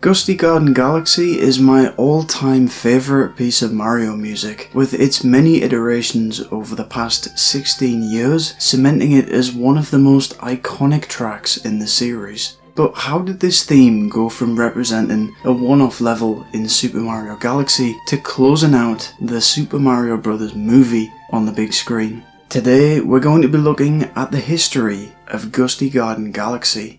Gusty Garden Galaxy is my all-time favourite piece of Mario music, with its many iterations over the past 16 years, cementing it as one of the most iconic tracks in the series. But how did this theme go from representing a one-off level in Super Mario Galaxy to closing out the Super Mario Bros. Movie on the big screen? Today we're going to be looking at the history of Gusty Garden Galaxy.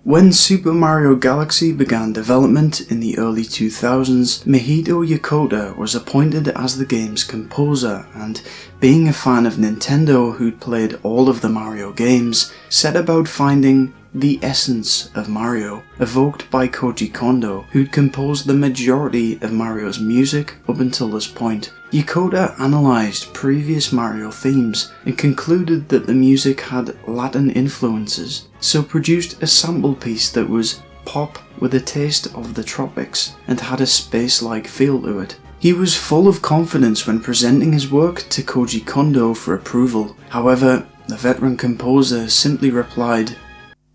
When Super Mario Galaxy began development in the early 2000s, Mahito Yokota was appointed as the game's composer and, being a fan of Nintendo who'd played all of the Mario games, set about finding the essence of Mario, evoked by Koji Kondo, who'd composed the majority of Mario's music up until this point. Yokota analysed previous Mario themes and concluded that the music had Latin influences, so produced a sample piece that was pop with a taste of the tropics and had a space-like feel to it. He was full of confidence when presenting his work to Koji Kondo for approval. However, the veteran composer simply replied,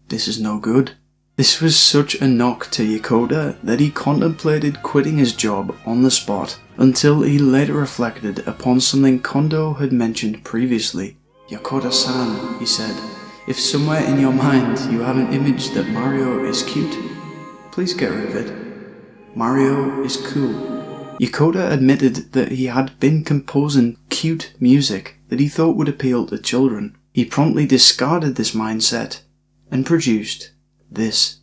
"This is no good." This was such a knock to Yokota that he contemplated quitting his job on the spot until he later reflected upon something Kondo had mentioned previously. "Yokota-san," he said, "if somewhere in your mind you have an image that Mario is cute, please get rid of it. Mario is cool." Yokota admitted that he had been composing cute music that he thought would appeal to children. He promptly discarded this mindset and produced this.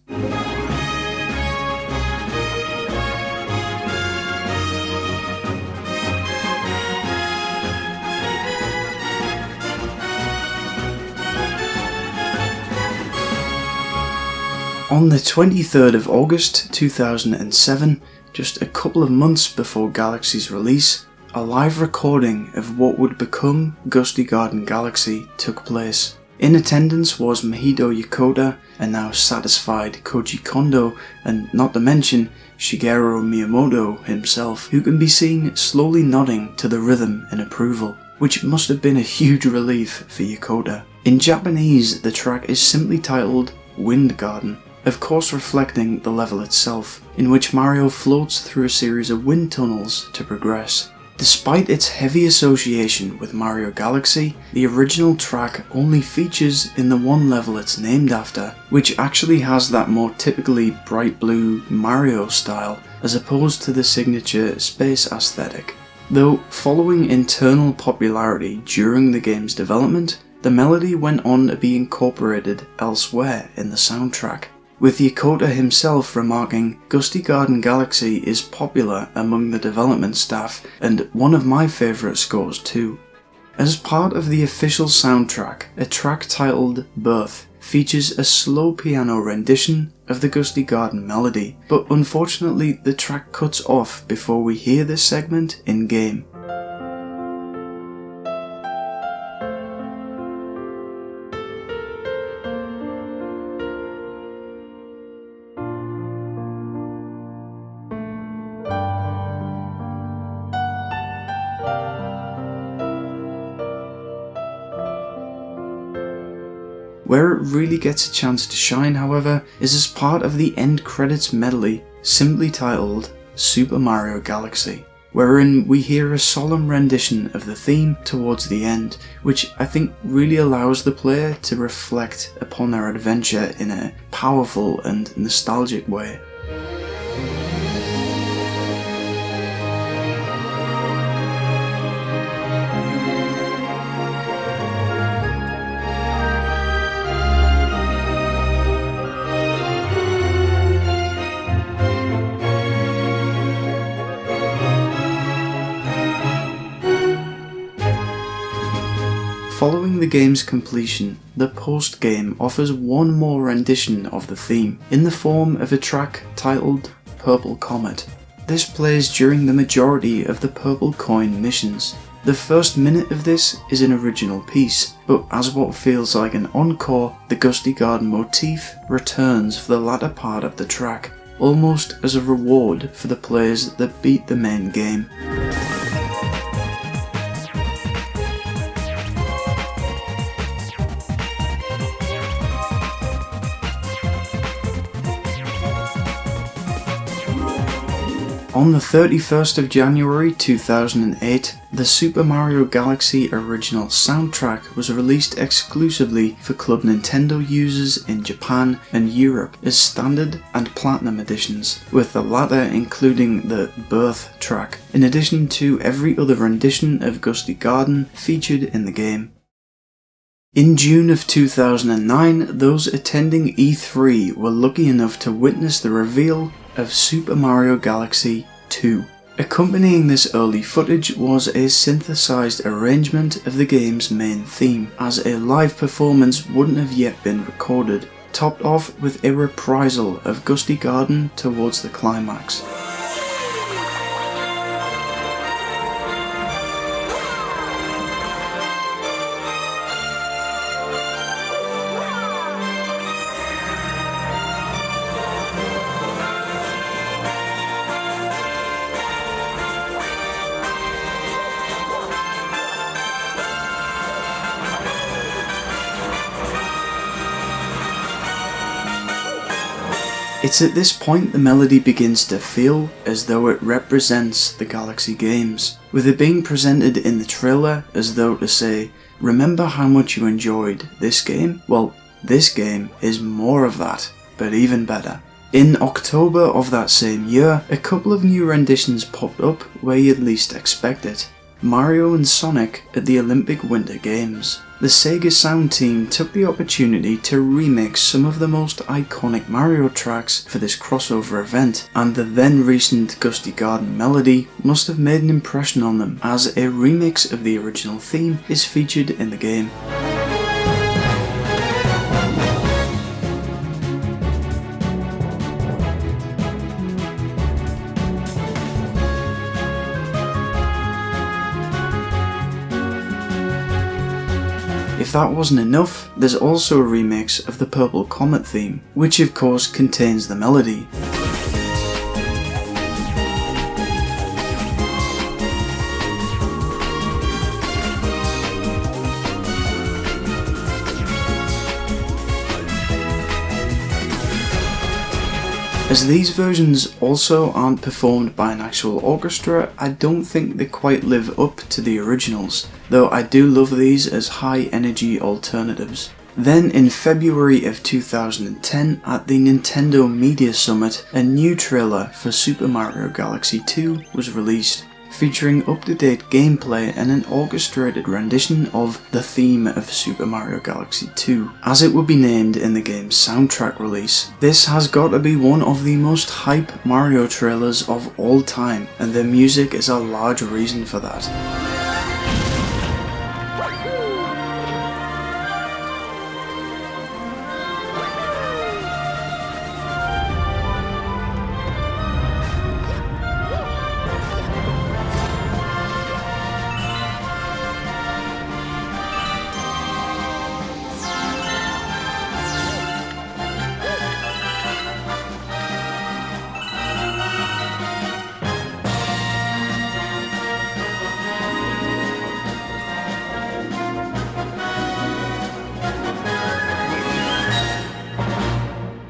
On the 23rd of August 2007, just a couple of months before Galaxy's release, a live recording of what would become Gusty Garden Galaxy took place. In attendance was Mahito Yokota, a now satisfied Koji Kondo, and not to mention Shigeru Miyamoto himself, who can be seen slowly nodding to the rhythm in approval, which must have been a huge relief for Yokota. In Japanese, the track is simply titled Wind Garden, of course reflecting the level itself, in which Mario floats through a series of wind tunnels to progress. Despite its heavy association with Mario Galaxy, the original track only features in the one level it's named after, which actually has that more typically bright blue Mario style, as opposed to the signature space aesthetic. Though following internal popularity during the game's development, the melody went on to be incorporated elsewhere in the soundtrack, with Yokota himself remarking, "Gusty Garden Galaxy is popular among the development staff and one of my favourite scores too." As part of the official soundtrack, a track titled Birth features a slow piano rendition of the Gusty Garden melody, but unfortunately the track cuts off before we hear this segment in-game. Where it really gets a chance to shine, however, is as part of the end credits medley, simply titled Super Mario Galaxy, wherein we hear a solemn rendition of the theme towards the end, which I think really allows the player to reflect upon their adventure in a powerful and nostalgic way. Following the game's completion, the post-game offers one more rendition of the theme, in the form of a track titled Purple Comet. This plays during the majority of the Purple Coin missions. The first minute of this is an original piece, but as what feels like an encore, the Gusty Garden motif returns for the latter part of the track, almost as a reward for the players that beat the main game. On the 31st of January 2008, the Super Mario Galaxy original soundtrack was released exclusively for Club Nintendo users in Japan and Europe as standard and platinum editions, with the latter including the Birth track, in addition to every other rendition of Gusty Garden featured in the game. In June of 2009, those attending E3 were lucky enough to witness the reveal of Super Mario Galaxy 2. Accompanying this early footage was a synthesized arrangement of the game's main theme, as a live performance wouldn't have yet been recorded, topped off with a reprisal of Gusty Garden towards the climax. It's at this point the melody begins to feel as though it represents the Galaxy games, with it being presented in the trailer as though to say, remember how much you enjoyed this game? Well, this game is more of that, but even better. In October of that same year, a couple of new renditions popped up where you'd least expect it. Mario and Sonic at the Olympic Winter Games. The Sega sound team took the opportunity to remix some of the most iconic Mario tracks for this crossover event, and the then recent Gusty Garden melody must have made an impression on them, as a remix of the original theme is featured in the game. If that wasn't enough, there's also a remix of the Purple Comet theme, which of course contains the melody. As these versions also aren't performed by an actual orchestra, I don't think they quite live up to the originals, though I do love these as high energy alternatives. Then in February of 2010 at the Nintendo Media Summit, a new trailer for Super Mario Galaxy 2 was released, featuring up-to-date gameplay and an orchestrated rendition of the theme of Super Mario Galaxy 2, as it would be named in the game's soundtrack release. This has got to be one of the most hype Mario trailers of all time, and the music is a large reason for that.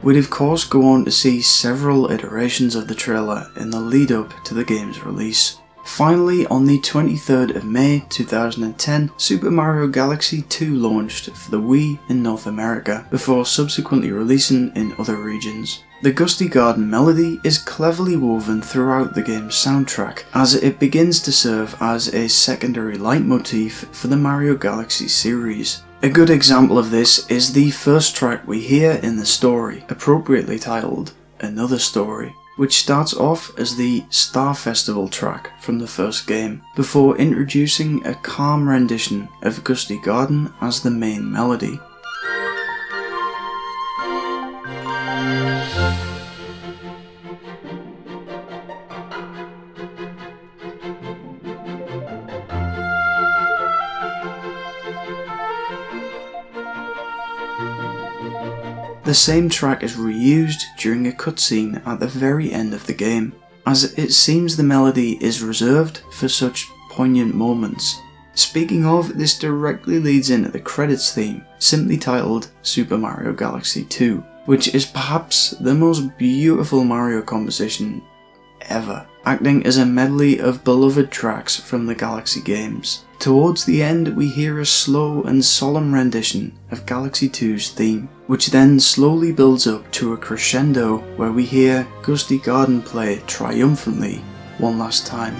We'd of course go on to see several iterations of the trailer in the lead up to the game's release. Finally, on the 23rd of May 2010, Super Mario Galaxy 2 launched for the Wii in North America, before subsequently releasing in other regions. The Gusty Garden melody is cleverly woven throughout the game's soundtrack, as it begins to serve as a secondary leitmotif for the Mario Galaxy series. A good example of this is the first track we hear in the story, appropriately titled Another Story, which starts off as the Star Festival track from the first game, before introducing a calm rendition of Gusty Garden as the main melody. The same track is reused during a cutscene at the very end of the game, as it seems the melody is reserved for such poignant moments. Speaking of, this directly leads into the credits theme, simply titled Super Mario Galaxy 2, which is perhaps the most beautiful Mario composition ever. acting as a medley of beloved tracks from the Galaxy games. Towards the end, we hear a slow and solemn rendition of Galaxy 2's theme, which then slowly builds up to a crescendo where we hear Gusty Garden play triumphantly one last time.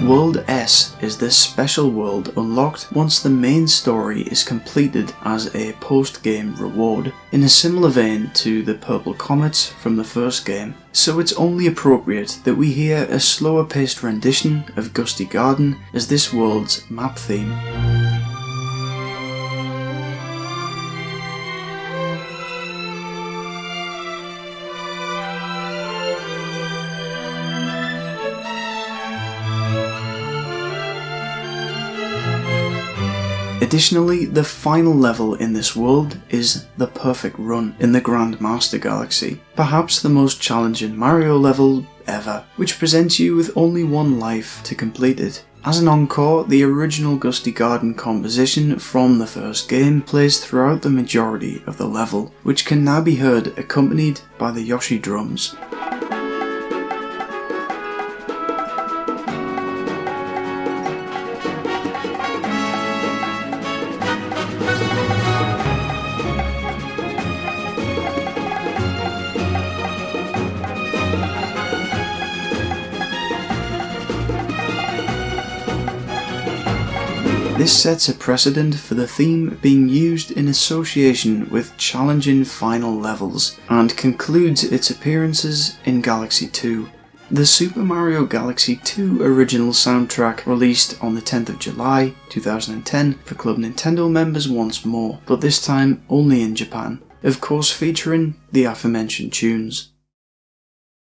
World S is this special world unlocked once the main story is completed as a post-game reward, in a similar vein to the Purple Comets from the first game, so it's only appropriate that we hear a slower paced rendition of Gusty Garden as this world's map theme. Additionally, the final level in this world is the Perfect Run in the Grand Master Galaxy, perhaps the most challenging Mario level ever, which presents you with only one life to complete it. As an encore, the original Gusty Garden composition from the first game plays throughout the majority of the level, which can now be heard accompanied by the Yoshi drums. This sets a precedent for the theme being used in association with challenging final levels, and concludes its appearances in Galaxy 2. The Super Mario Galaxy 2 original soundtrack released on the 10th of July 2010 for Club Nintendo members once more, but this time only in Japan, of course featuring the aforementioned tunes.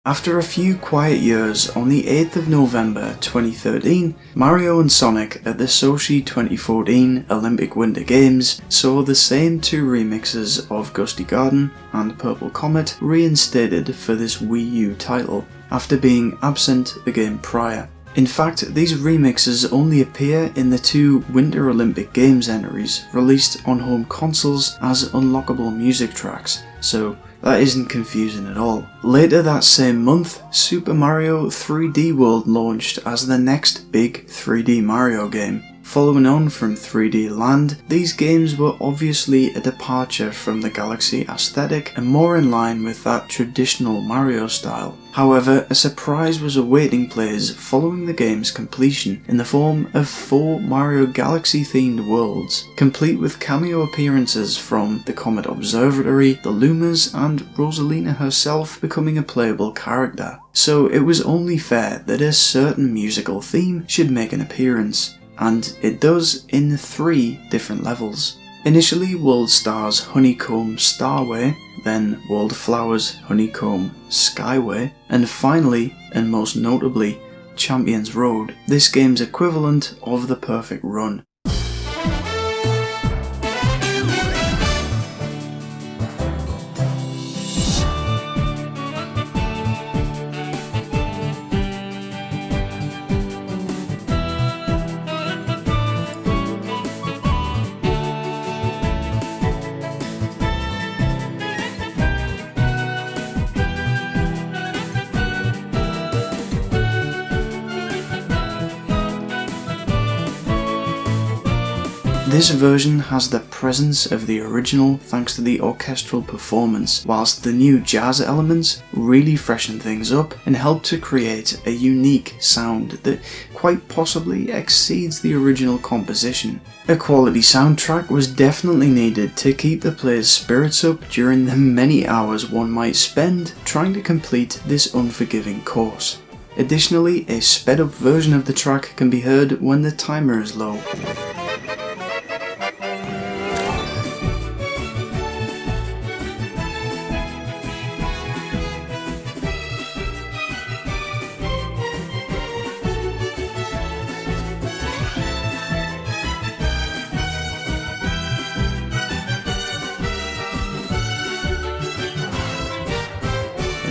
After a few quiet years, on the 8th of November 2013, Mario and Sonic at the Sochi 2014 Olympic Winter Games saw the same two remixes of Gusty Garden and Purple Comet reinstated for this Wii U title, after being absent the game prior. In fact, these remixes only appear in the two Winter Olympic Games entries released on home consoles as unlockable music tracks, so that isn't confusing at all. Later that same month, Super Mario 3D World launched as the next big 3D Mario game. Following on from 3D Land, these games were obviously a departure from the Galaxy aesthetic and more in line with that traditional Mario style. However, a surprise was awaiting players following the game's completion in the form of 4 Mario Galaxy themed worlds, complete with cameo appearances from the Comet Observatory, the Lumas, and Rosalina herself becoming a playable character. So it was only fair that a certain musical theme should make an appearance, and it does in 3 different levels. Initially World Star's Honeycomb Starway, then World Flower's Honeycomb Skyway, and finally, and most notably, Champions Road, this game's equivalent of the Perfect Run. This version has the presence of the original thanks to the orchestral performance, whilst the new jazz elements really freshen things up and help to create a unique sound that quite possibly exceeds the original composition. A quality soundtrack was definitely needed to keep the player's spirits up during the many hours one might spend trying to complete this unforgiving course. Additionally, a sped up version of the track can be heard when the timer is low.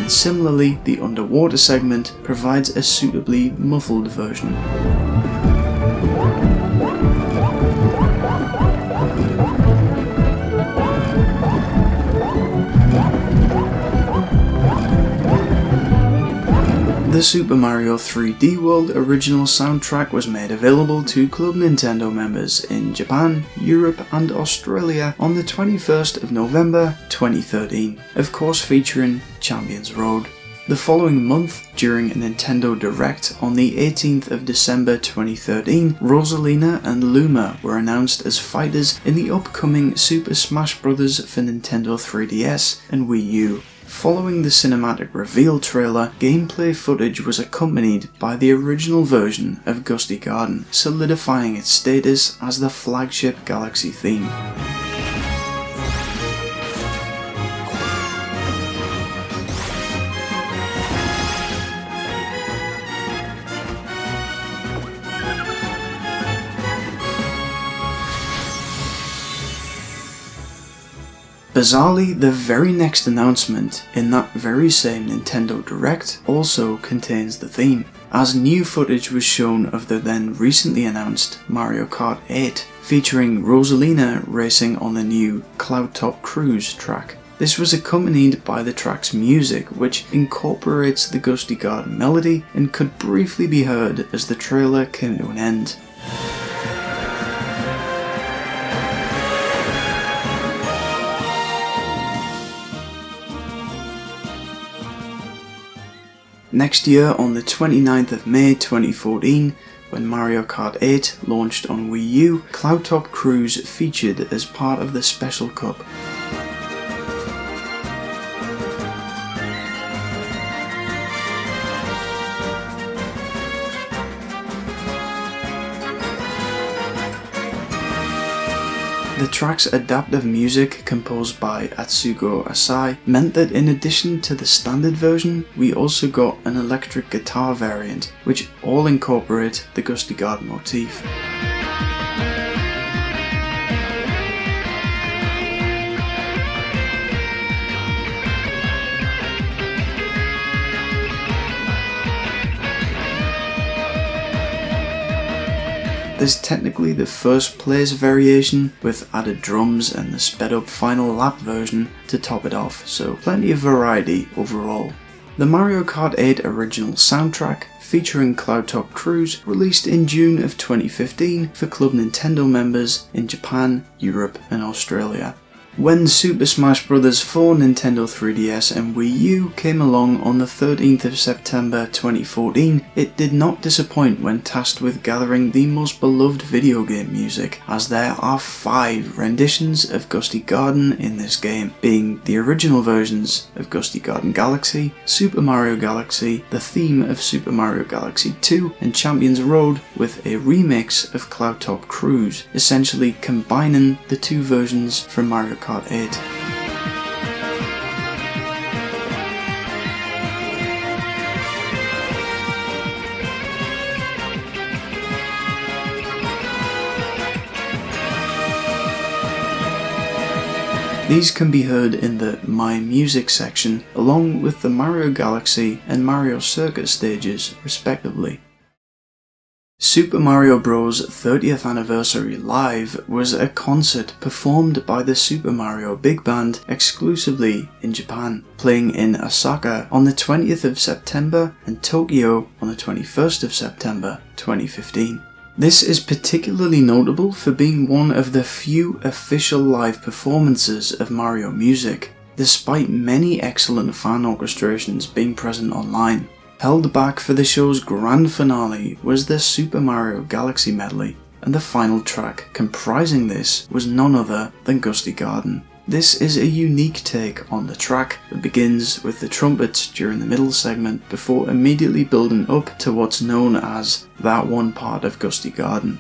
and similarly the underwater segment provides a suitably muffled version. The Super Mario 3D World original soundtrack was made available to Club Nintendo members in Japan, Europe and Australia on the 21st of November 2013, of course featuring Champions Road. The following month, during a Nintendo Direct on the 18th of December 2013, Rosalina and Luma were announced as fighters in the upcoming Super Smash Bros. For Nintendo 3DS and Wii U. Following the cinematic reveal trailer, gameplay footage was accompanied by the original version of Gusty Garden, solidifying its status as the flagship Galaxy theme. Bizarrely, the very next announcement in that very same Nintendo Direct also contains the theme, as new footage was shown of the then recently announced Mario Kart 8, featuring Rosalina racing on the new Cloud Top Cruise track. This was accompanied by the track's music, which incorporates the Gusty Garden melody and could briefly be heard as the trailer came to an end. Next year, on the 29th of May 2014, when Mario Kart 8 launched on Wii U, Cloud Top Cruise featured as part of the Special Cup. The track's adaptive music, composed by Atsuko Asai, meant that in addition to the standard version, we also got an electric guitar variant, which all incorporate the Gusty Garden motif. There's technically the first place variation with added drums and the sped up final lap version to top it off, so plenty of variety overall. The Mario Kart 8 original soundtrack, featuring Cloud Top Cruise, released in June of 2015 for Club Nintendo members in Japan, Europe and Australia. When Super Smash Bros. For Nintendo 3DS and Wii U came along on the 13th of September 2014, it did not disappoint when tasked with gathering the most beloved video game music, as there are 5 renditions of Gusty Garden in this game, being the original versions of Gusty Garden Galaxy, Super Mario Galaxy, the theme of Super Mario Galaxy 2, and Champions Road, with a remix of Cloud Top Cruise, essentially combining the two versions from Mario Kart 8. These can be heard in the My Music section, along with the Mario Galaxy and Mario Circuit stages, respectively. Super Mario Bros. 30th Anniversary Live was a concert performed by the Super Mario Big Band exclusively in Japan, playing in Osaka on the 20th of September and Tokyo on the 21st of September 2015. This is particularly notable for being one of the few official live performances of Mario music, despite many excellent fan orchestrations being present online. Held back for the show's grand finale was the Super Mario Galaxy medley, and the final track comprising this was none other than Gusty Garden. This is a unique take on the track that begins with the trumpets during the middle segment before immediately building up to what's known as that one part of Gusty Garden.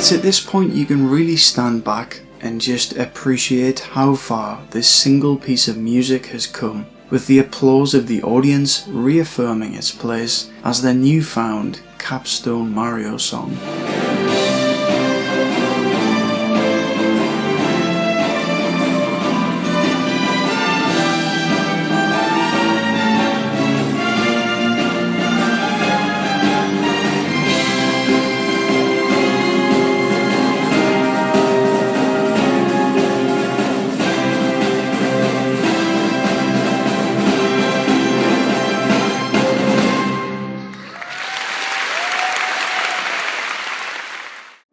It's at this point you can really stand back and just appreciate how far this single piece of music has come, with the applause of the audience reaffirming its place as their newfound capstone Mario song.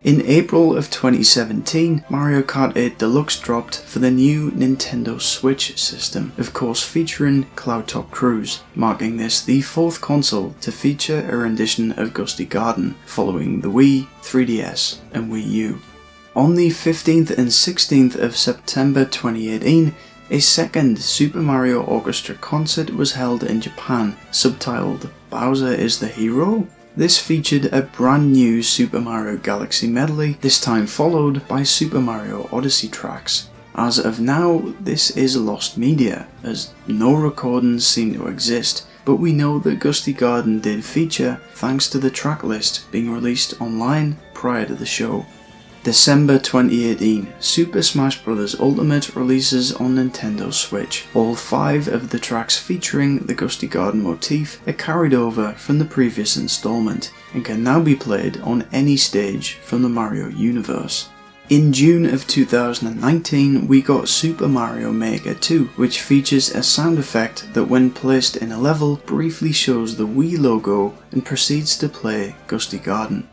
In April of 2017, Mario Kart 8 Deluxe dropped for the new Nintendo Switch system, of course featuring Cloud Top Cruise, marking this the fourth console to feature a rendition of Gusty Garden, following the Wii, 3DS and Wii U. On the 15th and 16th of September 2018, a second Super Mario Orchestra concert was held in Japan, subtitled Bowser is the Hero? This featured a brand new Super Mario Galaxy medley, this time followed by Super Mario Odyssey tracks. As of now, this is lost media, as no recordings seem to exist, but we know that Gusty Garden did feature thanks to the track list being released online prior to the show. December 2018, Super Smash Bros. Ultimate releases on Nintendo Switch. All 5 of the tracks featuring the Gusty Garden motif are carried over from the previous installment and can now be played on any stage from the Mario universe. In June of 2019, we got Super Mario Maker 2, which features a sound effect that when placed in a level briefly shows the Wii logo and proceeds to play Gusty Garden.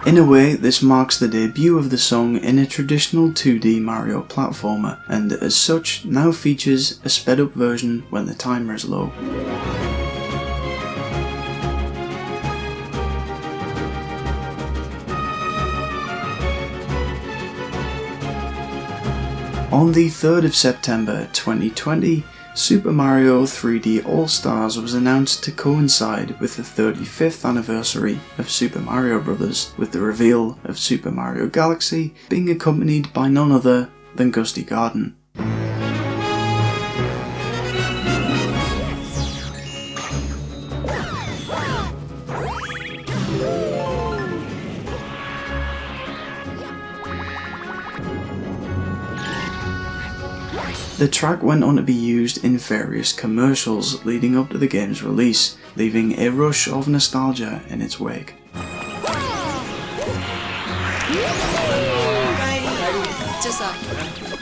In a way, this marks the debut of the song in a traditional 2D Mario platformer, and as such now features a sped up version when the timer is low. On the 3rd of September 2020, Super Mario 3D All-Stars was announced to coincide with the 35th anniversary of Super Mario Bros., with the reveal of Super Mario Galaxy being accompanied by none other than Gusty Garden. The track went on to be used in various commercials leading up to the game's release, leaving a rush of nostalgia in its wake.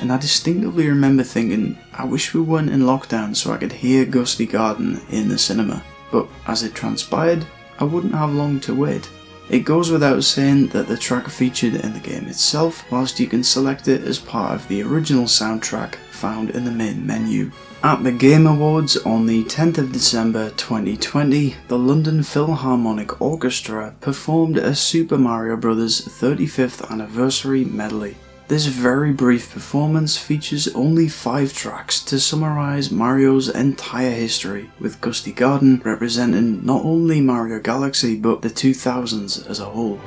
And I distinctively remember thinking, I wish we weren't in lockdown so I could hear Gusty Garden in the cinema, but as it transpired, I wouldn't have long to wait. It goes without saying that the track featured in the game itself, whilst you can select it as part of the original soundtrack found in the main menu. At the Game Awards on the 10th of December 2020, the London Philharmonic Orchestra performed a Super Mario Bros. 35th anniversary medley. This very brief performance features only 5 tracks to summarise Mario's entire history, with Gusty Garden representing not only Mario Galaxy but the 2000s as a whole.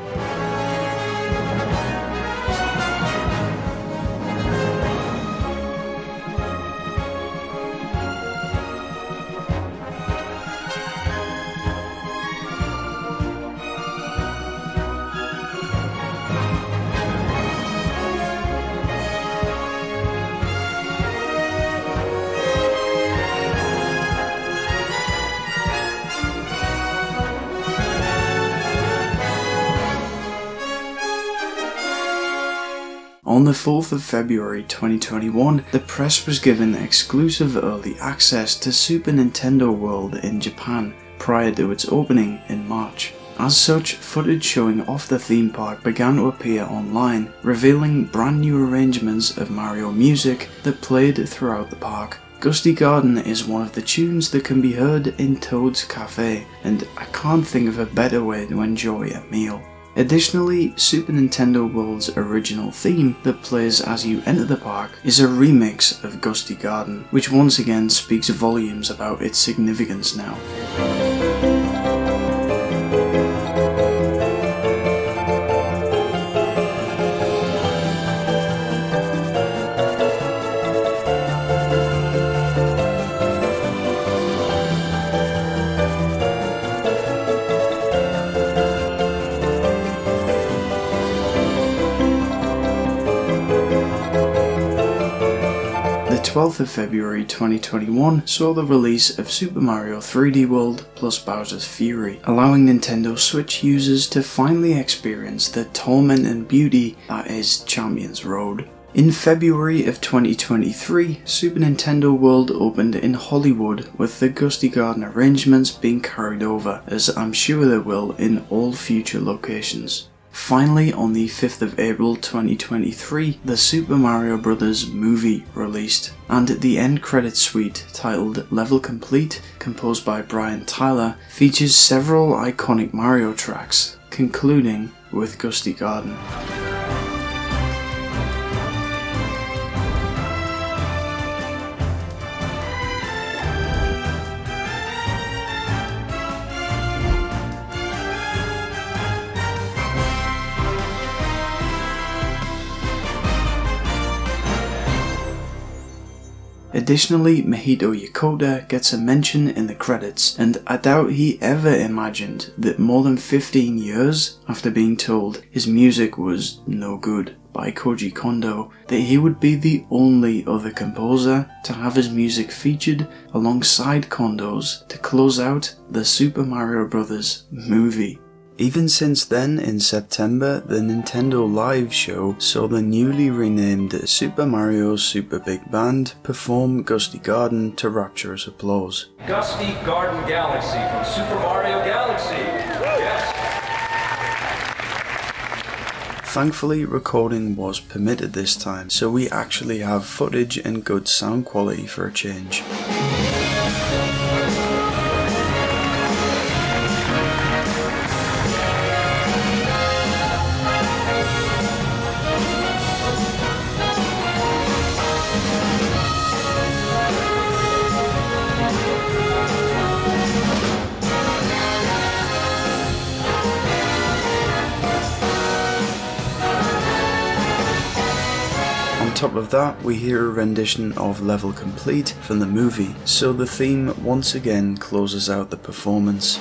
On the 4th of February 2021, the press was given exclusive early access to Super Nintendo World in Japan prior to its opening in March. As such, footage showing off the theme park began to appear online, revealing brand new arrangements of Mario music that played throughout the park. Gusty Garden is one of the tunes that can be heard in Toad's Cafe, and I can't think of a better way to enjoy a meal. Additionally, Super Nintendo World's original theme that plays as you enter the park is a remix of Gusty Garden, which once again speaks volumes about its significance now. The 12th of February 2021 saw the release of Super Mario 3D World plus Bowser's Fury, allowing Nintendo Switch users to finally experience the torment and beauty that is Champion's Road. In February of 2023, Super Nintendo World opened in Hollywood, with the Gusty Garden arrangements being carried over, as I'm sure they will in all future locations. Finally, on the 5th of April 2023, the Super Mario Bros. Movie released, and the end credits suite, titled Level Complete, composed by Brian Tyler, features several iconic Mario tracks, concluding with Gusty Garden. Additionally, Mahito Yokota gets a mention in the credits, and I doubt he ever imagined that more than 15 years after being told his music was no good by Koji Kondo, that he would be the only other composer to have his music featured alongside Kondo's to close out the Super Mario Bros. Movie. Even since then, in September, the Nintendo Live show saw the newly renamed Super Mario Super Big Band perform Gusty Garden to rapturous applause. Gusty Garden Galaxy from Super Mario Galaxy. Yes. Thankfully, recording was permitted this time, so we actually have footage and good sound quality for a change. On top of that, we hear a rendition of Level Complete from the movie, so the theme once again closes out the performance.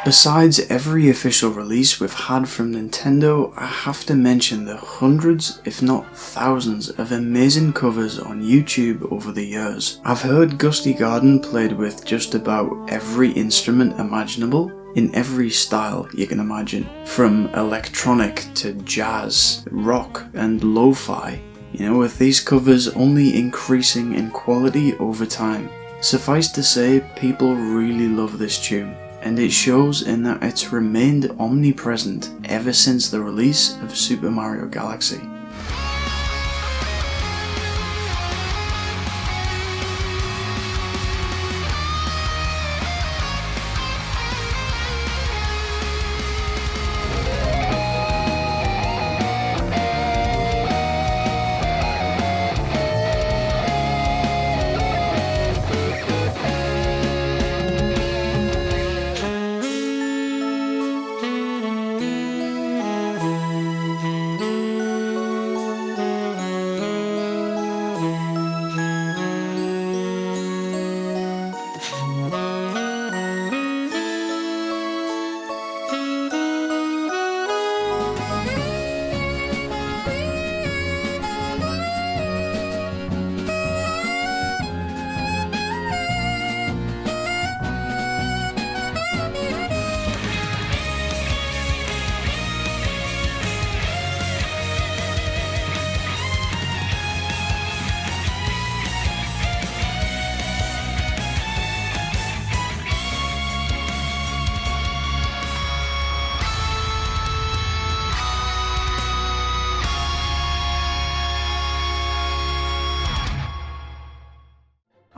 Besides every official release we've had from Nintendo, I have to mention the hundreds, if not thousands, of amazing covers on YouTube over the years. I've heard Gusty Garden played with just about every instrument imaginable, in every style you can imagine, from electronic to jazz, rock and lo-fi, with these covers only increasing in quality over time. Suffice to say, people really love this tune, and it shows in that it's remained omnipresent ever since the release of Super Mario Galaxy.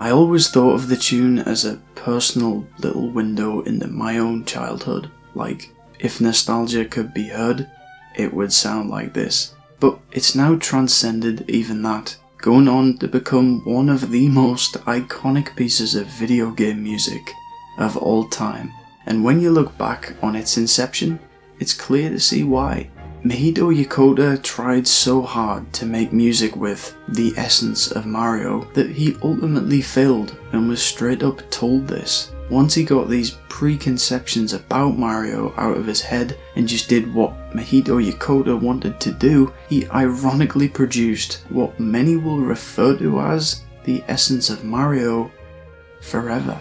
I always thought of the tune as a personal little window into my own childhood, like, if nostalgia could be heard, it would sound like this. But it's now transcended even that, going on to become one of the most iconic pieces of video game music of all time. And when you look back on its inception, it's clear to see why. Mahito Yokota tried so hard to make music with the essence of Mario that he ultimately failed and was straight up told this. Once he got these preconceptions about Mario out of his head and just did what Mahito Yokota wanted to do, he ironically produced what many will refer to as the essence of Mario forever.